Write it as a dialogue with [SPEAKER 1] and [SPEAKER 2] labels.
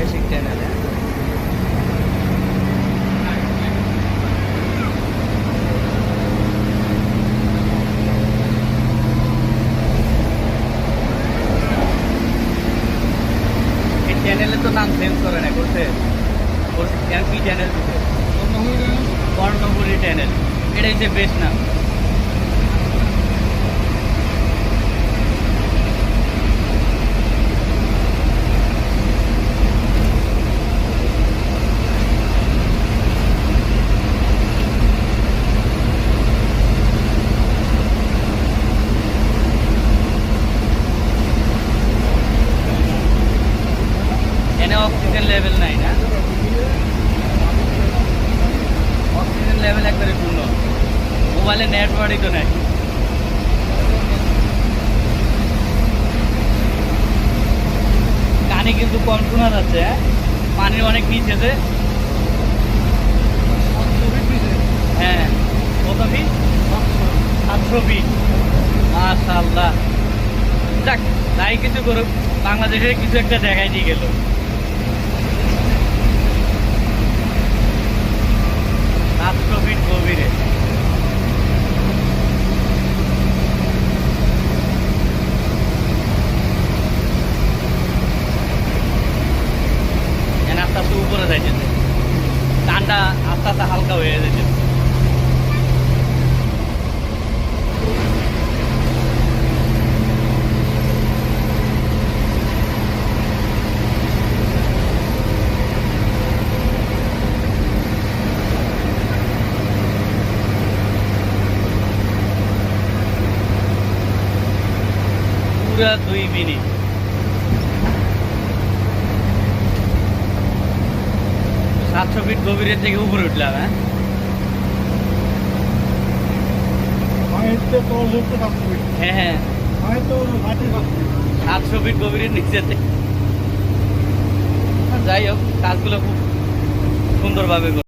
[SPEAKER 1] Basic channel. এই চ্যানেলে তো নাম চেঞ্জ করে না, করছে কি চ্যানেল দিতে, কর্ণপুরী চ্যানেল। এটা হচ্ছে বেস্ট নাম। এনে অক্সিজেন লেভেল নাই না, অক্সিজেন লেভেল একবারে শূন্য। মোবাইলে নেটওয়ার্কই তো নেই। কানে কিন্তু কম শোনা যাচ্ছে। পানির অনেক নিচেছে। হ্যাঁ, কত ফিট? 700 ফিট। মাশাআল্লাহ। যাক, তাই কিছু করুক, বাংলাদেশের কিছু একটা দেখাই দিয়ে গেল। ফিট গভীরে। আস্তে আস্তে উপরে যাইতেছে, টানটা আস্তে আস্তে হালকা হয়ে যাচ্ছে। পুরা 2 মিনিট। সাতশো ফিট গভীরের থেকে উপরে উঠলাম। হ্যাঁ হ্যাঁ, 700 ফিট গভীরের নিচেতে। যাই হোক, কাজগুলো খুব সুন্দরভাবে